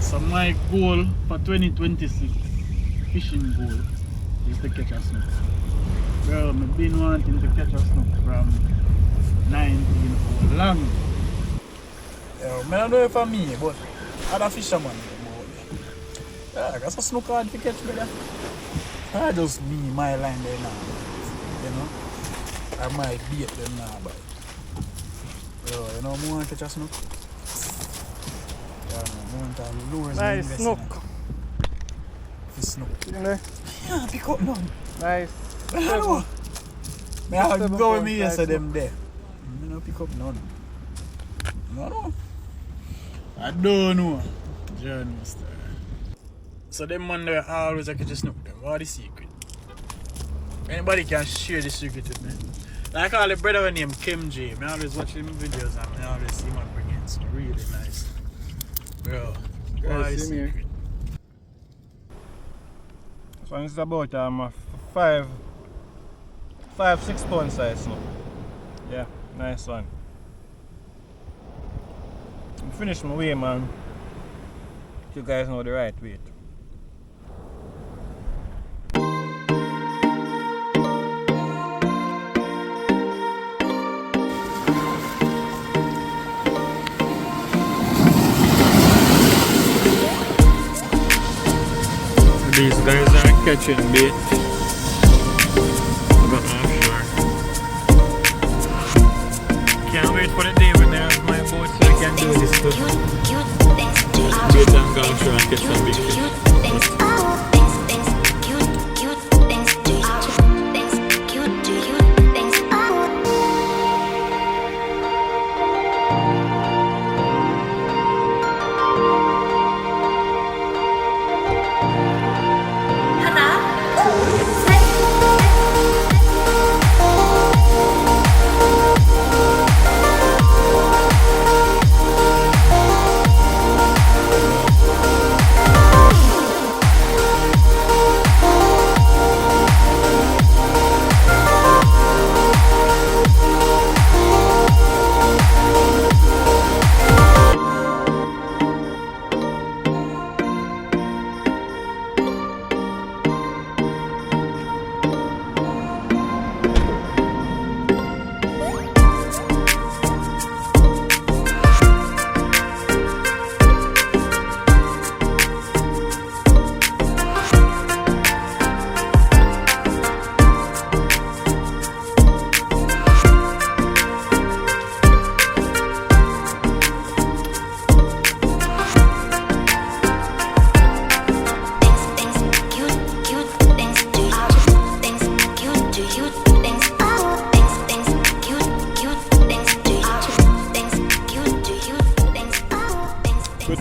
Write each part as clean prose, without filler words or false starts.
So my goal for 2026 fishing goal is to catch a snook. Bro, I've been wanting to catch a snook from 19 for long. Yeah, I don't know if for me, but other fishermen. Yeah, I got a snook hard to catch, brother. I just me, my line there now. You know? I might beat them now, but bro, you know, I want to catch a snook. Yeah, I want to lure some nice snook. Fish snook. You know? Yeah, pick up none. Nice. I know. I have to go with me yesterday them there. I don't pick up none. No. I don't know. Journalist. So them man there always catch a snook them. What is the secret? Anybody can share the secret with me. Like all the brother named Kim J. I always watch him videos and I always see him bringing some really nice. Bro, what is the secret? This one is about a 5-6 pound size snook. Yeah, nice one. I'm finished my weigh, man. You guys know the right weight. These guys are catching bait. But I'm sure. Can't wait for the day when I have my boat so I can do this too. Bait and go offshore and catch some big fish.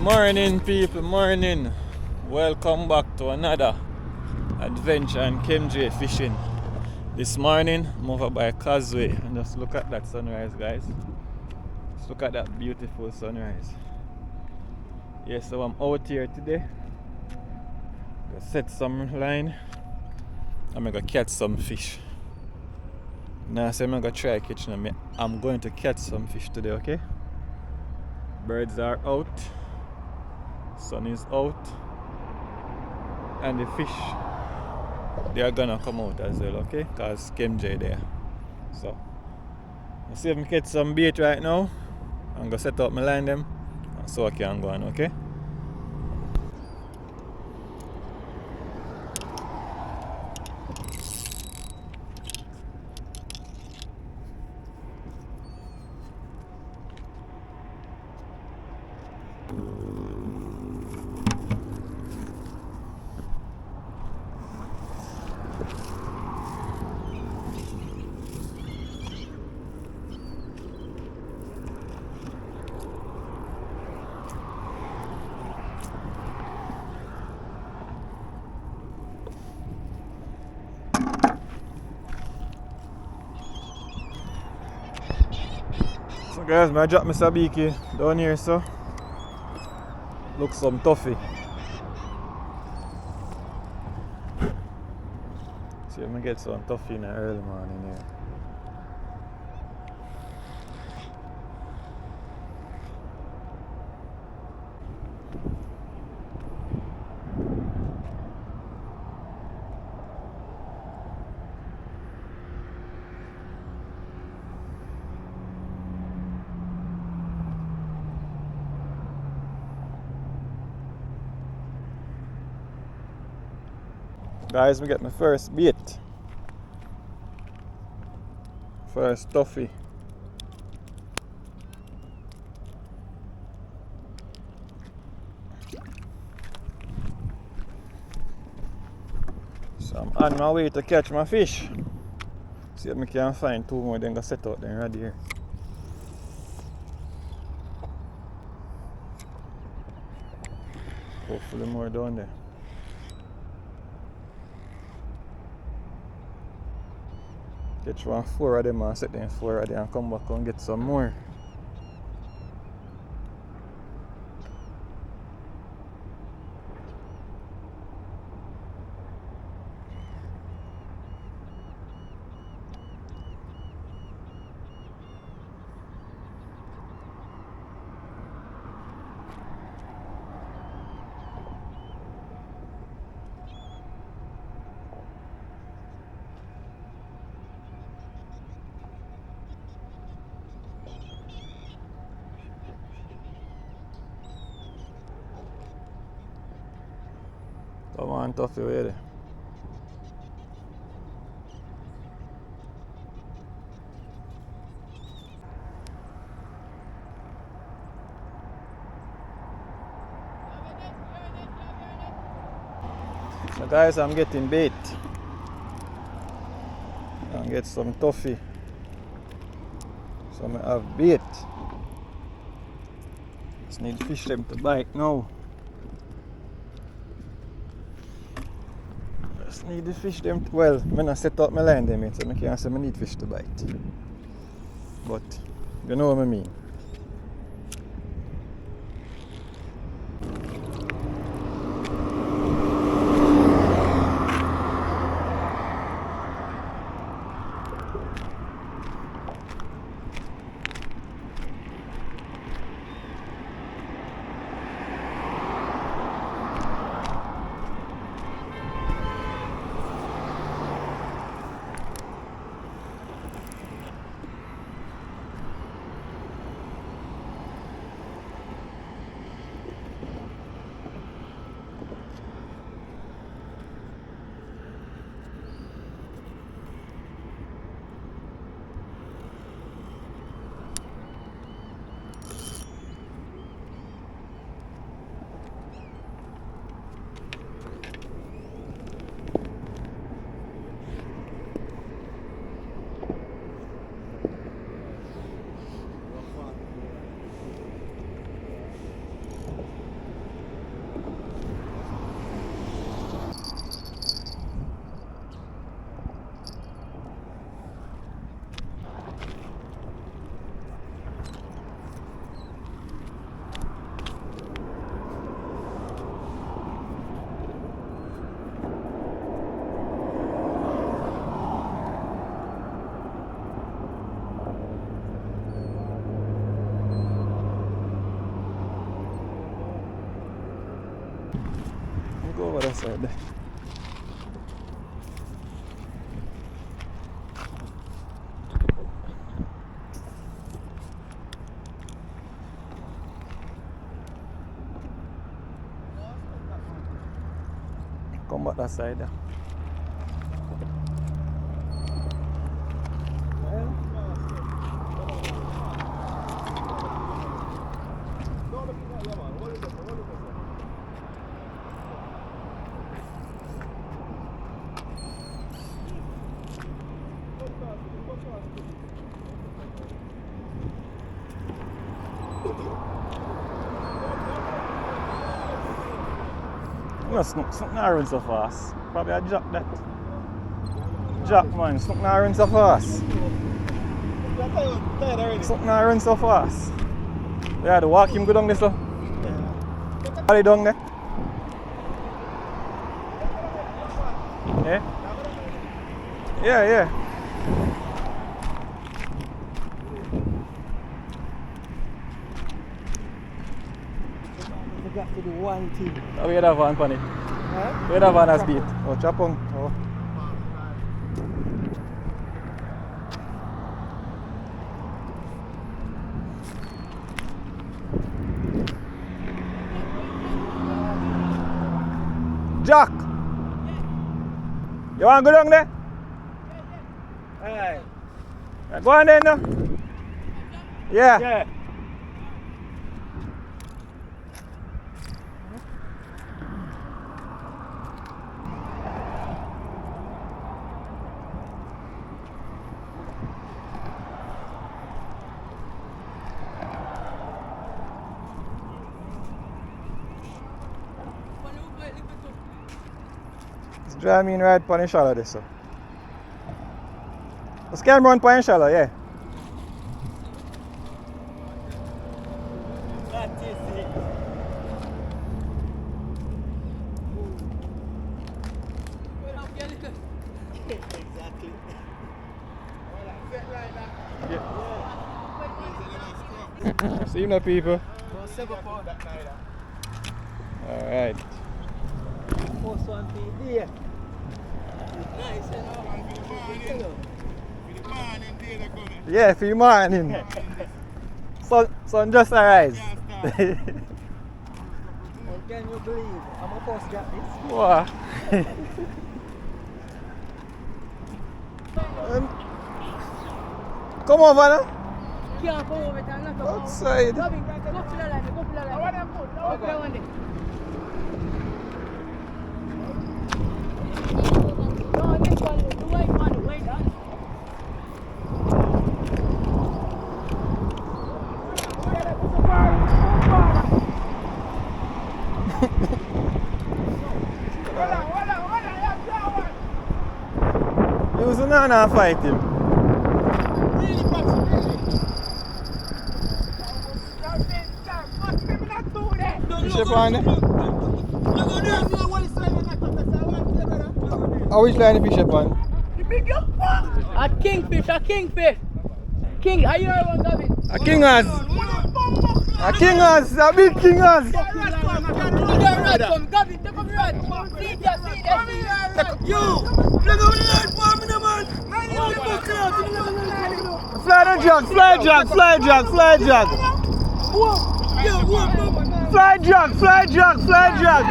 Morning people, morning. Welcome back to another adventure in KMJ fishing. This morning I'm over by Causeway and just look at that sunrise, guys. Just look at that beautiful sunrise. Yes, so I'm out here today. Gonna set some line. I'm gonna catch some fish. Now so I'm gonna try catching them. I'm going to catch some fish today, okay? Birds are out. Sun is out, and the fish, they are gonna come out as well, okay? Cause KMJ there. So I see if I can catch some bait right now. I'm gonna set up my line them so I can go on, okay? So guys, I dropped my sabiki down here, so look some toffee. See if I get some toffee in the early morning here. Guys, we get my first bait. First toffee. So I'm on my way to catch my fish. See if I can find 2 more, then go set out them right here. Hopefully more down there. Catch 4 of them and set them 4 of them and come back and get some more. Come on, toughy, way there. So guys, I'm getting bait. I'll get some toffee. So I have bait. Just need fish them to bite now. Need the fish them well, when I set up my line them yet, so I can't say I need fish to bite. But you know what I mean. Go over that side there. Come back that side there. No, Snook not run so fast. Probably I Jack that. Jack man, Snook not run so fast. Snook not run so fast. Yeah, the walk him go down there so. Yeah. Are they down there? Yeah? Yeah, yeah. Got to do one thing. Oh, we had a van on it. Huh? We had a van as beat. Oh, chapong. Oh. Jack! You want to go down there? Hey. Go on then, no? Yeah. Yeah. Let's drive me in right on the shallow this, so. Let's camera run on the shallow, yeah. Exactly. See you now, people. Alright. Yeah, for your morning. Sun just arise. Can you believe I'm a post got this? Wow. Come over now. Can't come over there, not about. Outside. Go to the line, go to the line. Okay, one day. No, this one, the white one, wait on. You was not fight him. Fish upon it? How which line the fish upon? A kingfish, a kingfish. King, are you heard one, Gavin? A king has. A king has. A big king has. Gavin, take up your rod. See it, see it. Fly the jug, fly jug, fly jug, fly jug. Fly jug, fly jug, fly jug.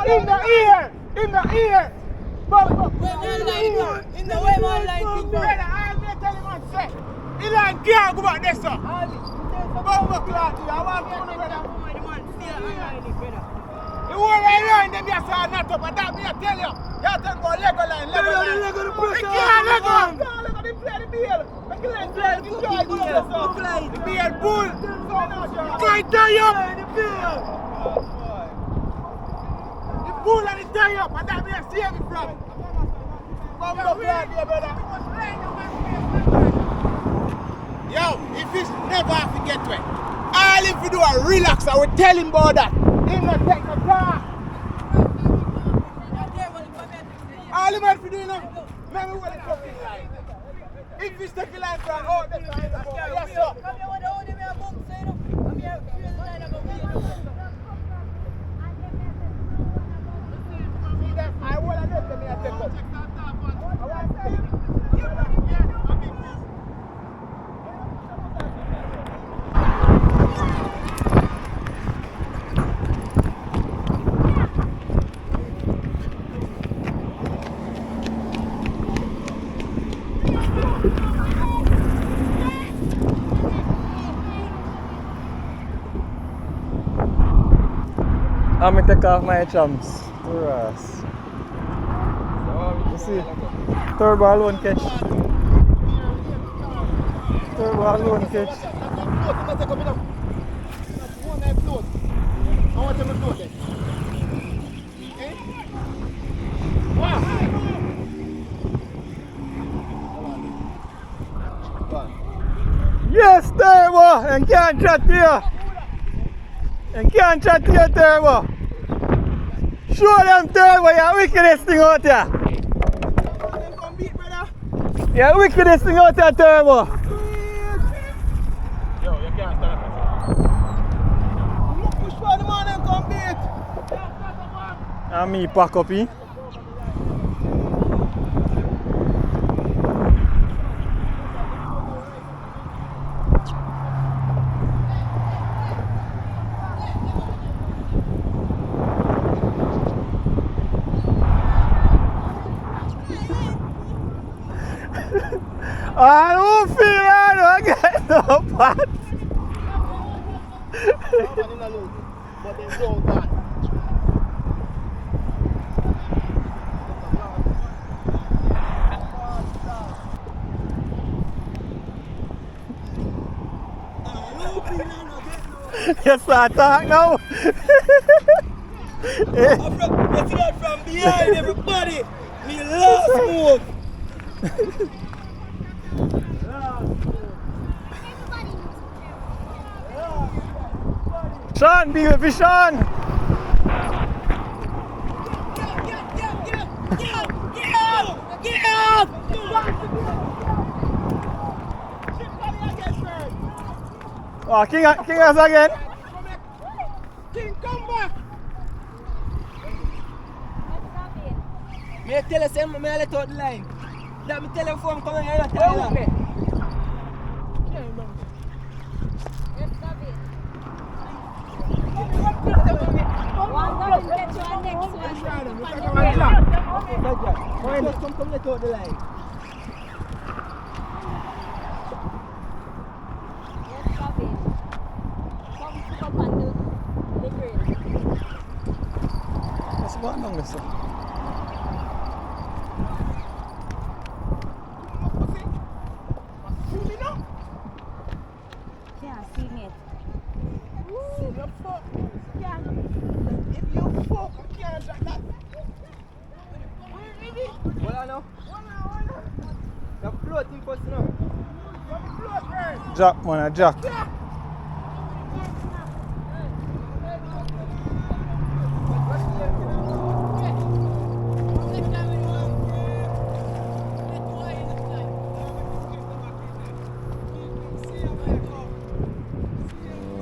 In the ear. In the ear. In the way my line, He like can't go back there, sir. I You want to line them, yes, sir, not up, but that me I tell you. You have to go Lego line, Lego line. He can't Lego. He play the beer. Make the line play the beer. The beer bull. Try to tie up. The bull and the tie up, and that me I save it from. Come up right there, brother. Yo, if it's never have to get to it. All if you do a relax, I will tell him about that. Him not take no car. All him have to do now, maybe we'll take the line. If he's taking line from out, that's fine. Yes, sir. I want to let them here take up. I'm gonna take off my chums. Ras. You see? Turbo alone catch. Turbo alone catch. I want them to float it. Yes, Turbo! And can't chat here! And can't chat here, Turbo! Show them, Turbo, you're wickedest thing out here! You're wickedest thing out here, Turbo! Yo, you can't stand up. Push for the man and come beat. And me pack up, eh? I don't feel I don't get no pot. But there's no God. You start talk now. You see that from behind everybody. Me last move. Sean, be with me, Sean. Get up! Oh, King us again. King, come back! Me tell you something, me let out the line. Let me tell you before I'm coming here and tell you. Come let out the line. What's going on with this? Can't see me. Hold on now. The floating first now. Jack, man, Jack.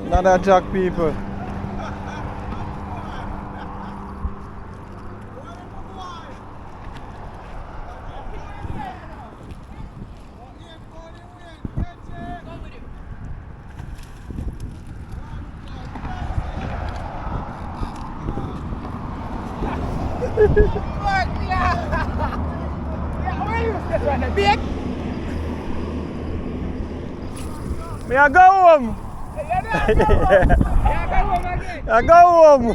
Another Jack people. Me I go home. I go home.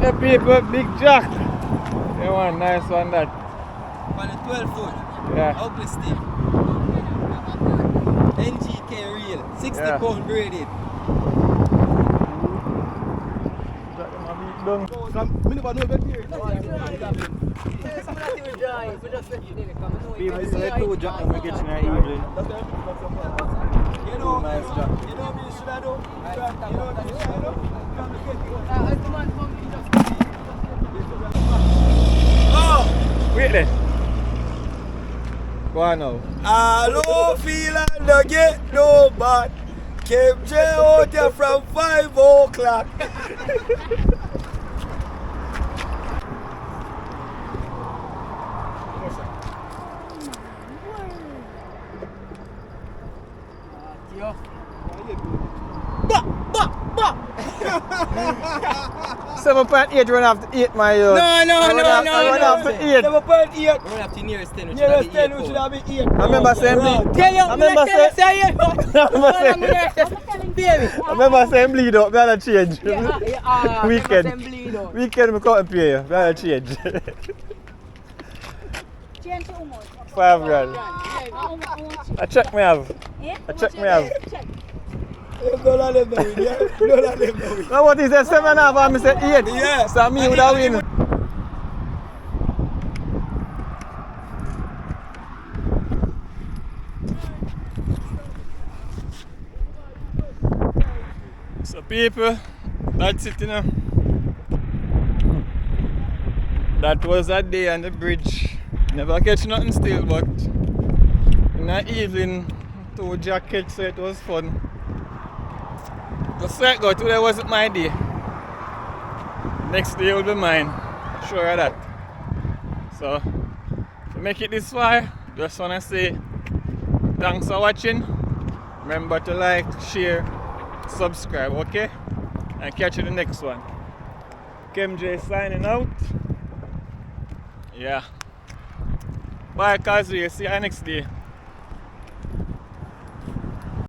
The people, Big Jack. Yeah, one nice one that. On the 12 foot. Yeah. Ugly stick. NGK reel. 60 Yeah. pound braided. People Jack and we get in our evening. You know, Nice Jack. you know what you should have done? You know what you should have done? Oh! Wait there. Go on now. I don't feel I don't get no bad. Came J out here from 5 o'clock. Bah, bah, bah. 7.8 run after 8 my No. Run after 8. 7.8. We have to nearest 10, we should Nearest have 10, the we 8 should have been 8. I remember saying bleed. Tell you, I remember saying bleed out, we had to change. Weekend we can't pay you, we had to change. Change how much? 5 grand. I check me have. Eh? I check me have. None of them know it, yeah? None of them know it. Now what is the 7.5 and I say 8? Yeah. So me would have win. So people, that's it, you know. That was a day on the bridge. Never catch nothing still, but in the evening, two Jack catch, so it was fun. Just like go, today wasn't my day. Next day will be mine. Sure of that. So, to make it this far, just wanna say thanks for watching. Remember to like, share, subscribe, okay? And catch you in the next one. KMJ signing out. Yeah. Bye, Causeway. See you next day.